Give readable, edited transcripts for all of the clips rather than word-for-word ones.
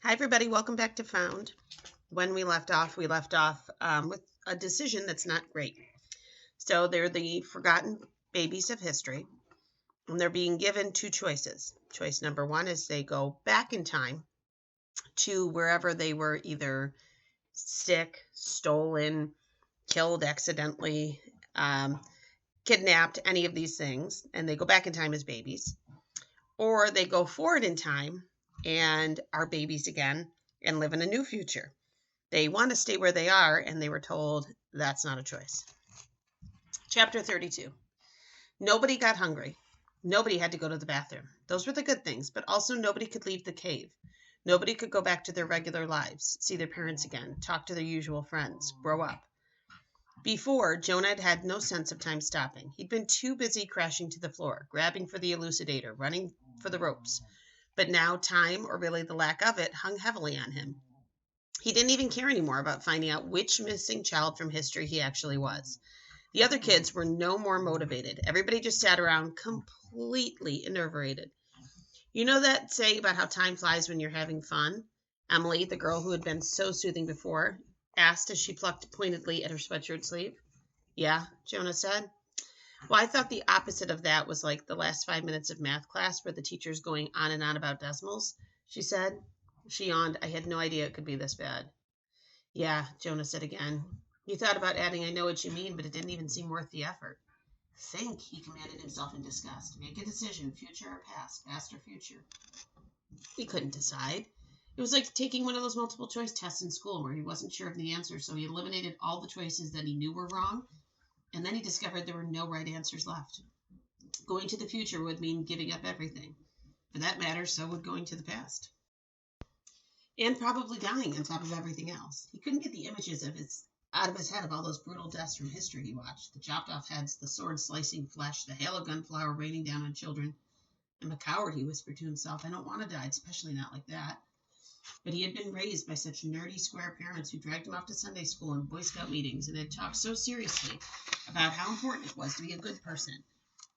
Hi, everybody. Welcome back to Found. When we left off with a decision that's not great. So they're the forgotten babies of history, and they're being given two choices. Choice number one is they go back in time to wherever they were either sick, stolen, killed accidentally, kidnapped, any of these things, and they go back in time as babies. Or they go forward in time and are babies again and live in a new future. They want to stay where they are, and they were told that's not a choice. Chapter 32. Nobody got hungry. Nobody had to go to the bathroom. Those were the good things, but also nobody could leave the cave. Nobody could go back to their regular lives, see their parents again, talk to their usual friends, grow up. Before, Jonah had had no sense of time stopping. He'd been too busy crashing to the floor, grabbing for the elucidator, running for the ropes. But now time, or really the lack of it, hung heavily on him. He didn't even care anymore about finding out which missing child from history he actually was. The other kids were no more motivated. Everybody just sat around completely enervated. You know that saying about how time flies when you're having fun? Emily, the girl who had been so soothing before, asked as she plucked pointedly at her sweatshirt sleeve. Yeah, Jonah said. Well, I thought the opposite of that was like the last 5 minutes of math class where the teacher's going on and on about decimals, she said. She yawned. I had no idea it could be this bad. Yeah, Jonah said again. You thought about adding, I know what you mean, but it didn't even seem worth the effort. Think, he commanded himself in disgust. Make a decision, future or past or future. He couldn't decide. It was like taking one of those multiple choice tests in school where he wasn't sure of the answer, so he eliminated all the choices that he knew were wrong, and then he discovered there were no right answers left. Going to the future would mean giving up everything. For that matter, so would going to the past. And probably dying on top of everything else. He couldn't get the images out of his head of all those brutal deaths from history he watched. The chopped off heads, the sword slicing flesh, the hail of gunflower raining down on children. I'm a coward, he whispered to himself. I don't want to die, especially not like that. But he had been raised by such nerdy square parents who dragged him off to Sunday school and Boy Scout meetings and had talked so seriously about how important it was to be a good person.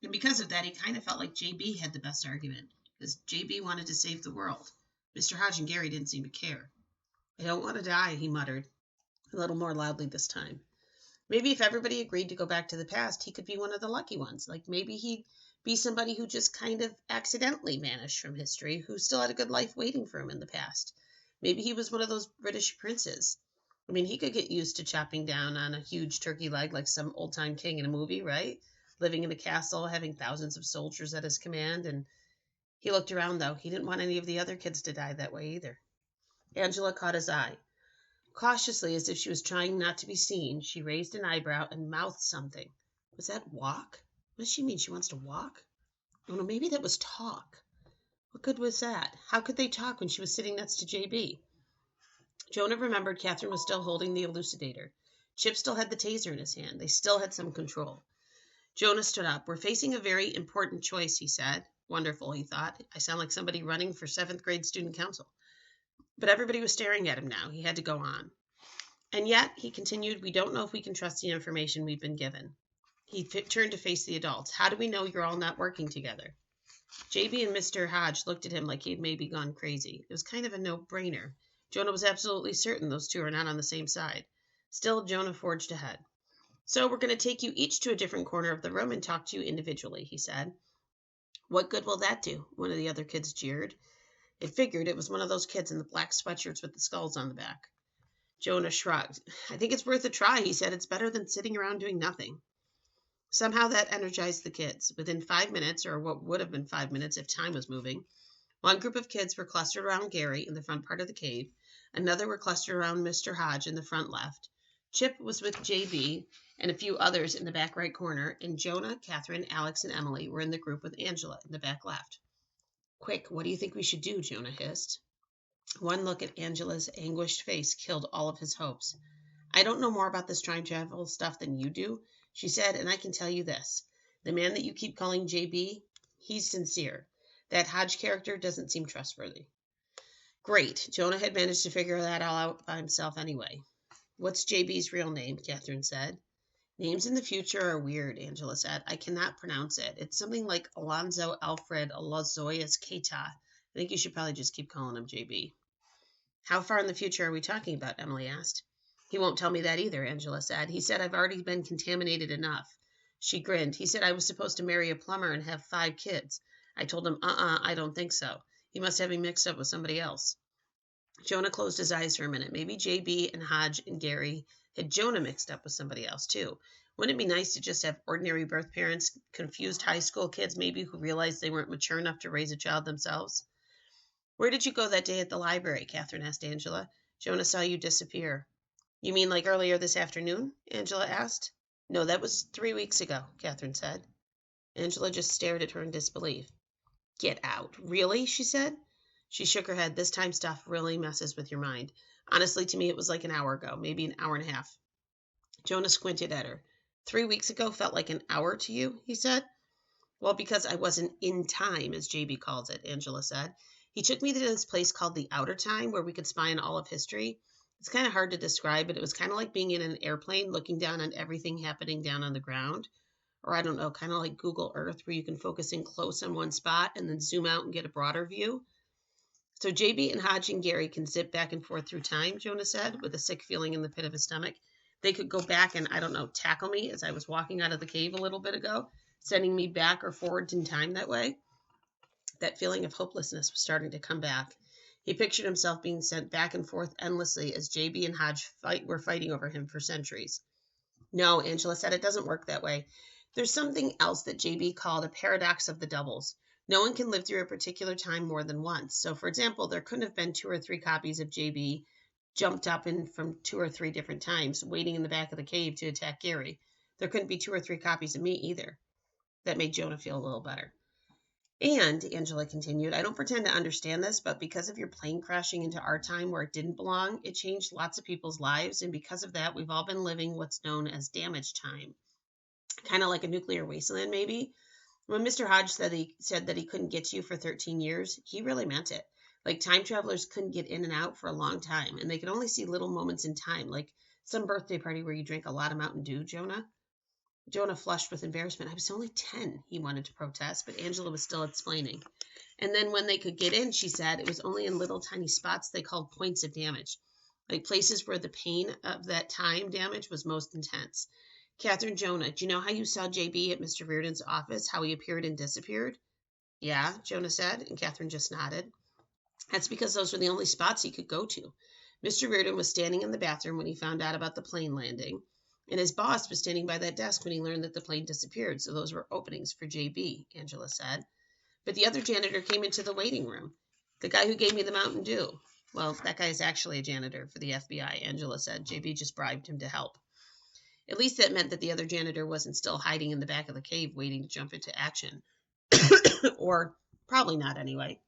And because of that, he kind of felt like JB had the best argument, because JB wanted to save the world. Mr. Hodge and Gary didn't seem to care. I don't want to die, he muttered, a little more loudly this time. Maybe if everybody agreed to go back to the past, he could be one of the lucky ones. Like maybe he'd be somebody who just kind of accidentally vanished from history, who still had a good life waiting for him in the past. Maybe he was one of those British princes. I mean, he could get used to chopping down on a huge turkey leg like some old-time king in a movie, right? Living in a castle, having thousands of soldiers at his command. And he looked around, though. He didn't want any of the other kids to die that way either. Angela caught his eye. Cautiously, as if she was trying not to be seen, she raised an eyebrow and mouthed something. Was that walk? What does she mean? She wants to walk? Oh, no, maybe that was talk. What good was that? How could they talk when she was sitting next to JB? Jonah remembered Catherine was still holding the elucidator. Chip still had the taser in his hand. They still had some control. Jonah stood up. We're facing a very important choice, he said. Wonderful, he thought. I sound like somebody running for 7th grade student council. But everybody was staring at him now. He had to go on. And yet, he continued, we don't know if we can trust the information we've been given. He turned to face the adults. How do we know you're all not working together? JB and Mr. Hodge looked at him like he'd maybe gone crazy. It was kind of a no-brainer. Jonah was absolutely certain those two are not on the same side. Still, Jonah forged ahead. So we're going to take you each to a different corner of the room and talk to you individually, he said. What good will that do? One of the other kids jeered. It figured it was one of those kids in the black sweatshirts with the skulls on the back. Jonah shrugged. I think it's worth a try, he said. It's better than sitting around doing nothing. Somehow that energized the kids. Within 5 minutes, or what would have been 5 minutes if time was moving, one group of kids were clustered around Gary in the front part of the cave. Another were clustered around Mr. Hodge in the front left. Chip was with JB and a few others in the back right corner, and Jonah, Catherine, Alex, and Emily were in the group with Angela in the back left. Quick, what do you think we should do? Jonah hissed. One look at Angela's anguished face killed all of his hopes. I don't know more about this time travel stuff than you do, she said, and I can tell you this. The man that you keep calling JB, he's sincere. That Hodge character doesn't seem trustworthy. Great. Jonah had managed to figure that all out by himself anyway. What's JB's real name? Catherine said. Names in the future are weird, Angela said. I cannot pronounce it. It's something like Alonzo Alfred Alozoius Keita. I think you should probably just keep calling him JB. How far in the future are we talking about? Emily asked. He won't tell me that either, Angela said. He said I've already been contaminated enough. She grinned. He said I was supposed to marry a plumber and have 5 kids. I told him, I don't think so. He must have me mixed up with somebody else. Jonah closed his eyes for a minute. Maybe JB and Hodge and Gary had Jonah mixed up with somebody else, too. Wouldn't it be nice to just have ordinary birth parents, confused high school kids maybe who realized they weren't mature enough to raise a child themselves? Where did you go that day at the library? Catherine asked Angela. Jonah saw you disappear. You mean like earlier this afternoon? Angela asked. No, that was 3 weeks ago, Catherine said. Angela just stared at her in disbelief. Get out. Really? She said. She shook her head. This time stuff really messes with your mind. Honestly, to me, it was like an hour ago, maybe an hour and a half. Jonah squinted at her. 3 weeks ago felt like an hour to you, he said. Well, because I wasn't in time, as JB calls it, Angela said. He took me to this place called the Outer Time, where we could spy on all of history. It's kind of hard to describe, but it was kind of like being in an airplane looking down on everything happening down on the ground. Or I don't know, kind of like Google Earth, where you can focus in close on one spot and then zoom out and get a broader view. So JB and Hodge and Gary can zip back and forth through time, Jonah said, with a sick feeling in the pit of his stomach. They could go back and, I don't know, tackle me as I was walking out of the cave a little bit ago, sending me back or forward in time that way. That feeling of hopelessness was starting to come back. He pictured himself being sent back and forth endlessly as JB and Hodge were fighting over him for centuries. No, Angela said, it doesn't work that way. There's something else that JB called a paradox of the doubles. No one can live through a particular time more than once. So, for example, there couldn't have been 2 or 3 copies of JB jumped up in from 2 or 3 different times, waiting in the back of the cave to attack Gary. There couldn't be 2 or 3 copies of me either. That made Jonah feel a little better. And, Angela continued, I don't pretend to understand this, but because of your plane crashing into our time where it didn't belong, it changed lots of people's lives, and because of that, we've all been living what's known as damage time. Kind of like a nuclear wasteland, maybe. When Mr. Hodge said that he couldn't get to you for 13 years, he really meant it. Like time travelers couldn't get in and out for a long time, and they could only see little moments in time, like some birthday party where you drink a lot of Mountain Dew, Jonah. Jonah flushed with embarrassment. I was only 10, he wanted to protest, but Angela was still explaining. And then when they could get in, she said, it was only in little tiny spots they called points of damage, like places where the pain of that time damage was most intense. Catherine, Jonah, do you know how you saw JB at Mr. Reardon's office, how he appeared and disappeared? Yeah, Jonah said, and Catherine just nodded. That's because those were the only spots he could go to. Mr. Reardon was standing in the bathroom when he found out about the plane landing, and his boss was standing by that desk when he learned that the plane disappeared, so those were openings for JB, Angela said. But the other janitor came into the waiting room, the guy who gave me the Mountain Dew. Well, that guy is actually a janitor for the FBI, Angela said. JB just bribed him to help. At least that meant that the other janitor wasn't still hiding in the back of the cave waiting to jump into action. Or probably not anyway.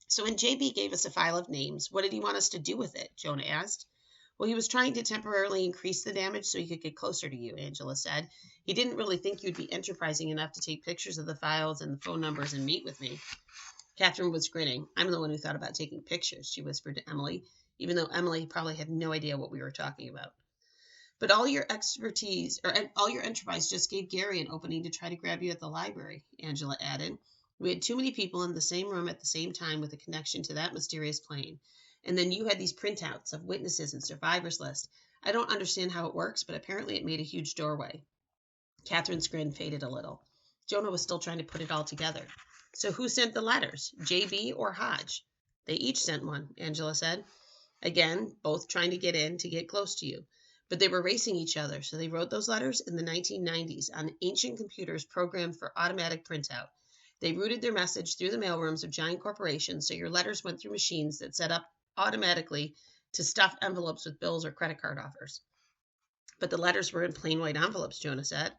So when JB gave us a file of names, what did he want us to do with it? Jonah asked. Well, he was trying to temporarily increase the damage so he could get closer to you, Angela said. He didn't really think you'd be enterprising enough to take pictures of the files and the phone numbers and meet with me. Catherine was grinning. I'm the one who thought about taking pictures, she whispered to Emily, even though Emily probably had no idea what we were talking about. But all your expertise, or all your enterprise just gave Gary an opening to try to grab you at the library, Angela added. We had too many people in the same room at the same time with a connection to that mysterious plane. And then you had these printouts of witnesses and survivors list. I don't understand how it works, but apparently it made a huge doorway. Catherine's grin faded a little. Jonah was still trying to put it all together. So who sent the letters, JB or Hodge? They each sent one, Angela said. Again, both trying to get in to get close to you. But they were racing each other, so they wrote those letters in the 1990s on ancient computers programmed for automatic printout. They routed their message through the mailrooms of giant corporations, so your letters went through machines that set up automatically to stuff envelopes with bills or credit card offers. But the letters were in plain white envelopes, Jonah said.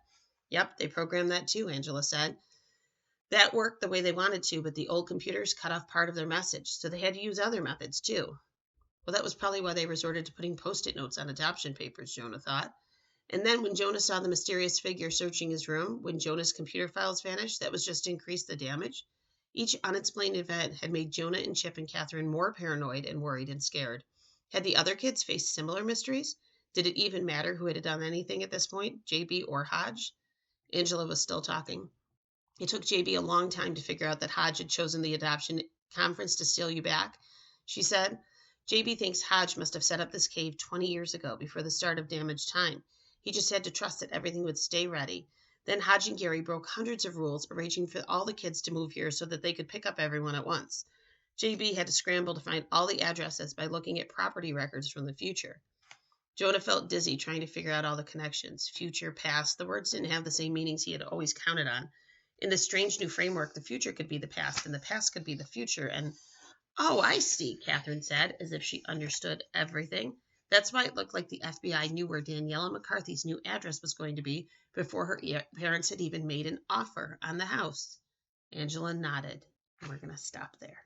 Yep, they programmed that too, Angela said. That worked the way they wanted to, but the old computers cut off part of their message, so they had to use other methods too. Well, that was probably why they resorted to putting Post-it notes on adoption papers, Jonah thought. And then when Jonah saw the mysterious figure searching his room, when Jonah's computer files vanished, that was just to increase the damage. Each unexplained event had made Jonah and Chip and Catherine more paranoid and worried and scared. Had the other kids faced similar mysteries? Did it even matter who had done anything at this point, JB or Hodge? Angela was still talking. It took JB a long time to figure out that Hodge had chosen the adoption conference to steal you back, she said. JB thinks Hodge must have set up this cave 20 years ago before the start of damage time. He just had to trust that everything would stay ready. Then Hodge and Gary broke hundreds of rules, arranging for all the kids to move here so that they could pick up everyone at once. JB had to scramble to find all the addresses by looking at property records from the future. Jonah felt dizzy trying to figure out all the connections. Future, past, the words didn't have the same meanings he had always counted on. In this strange new framework, the future could be the past, and the past could be the future, and oh, I see, Catherine said, as if she understood everything. That's why it looked like the FBI knew where Daniela McCarthy's new address was going to be before her parents had even made an offer on the house. Angela nodded. We're going to stop there.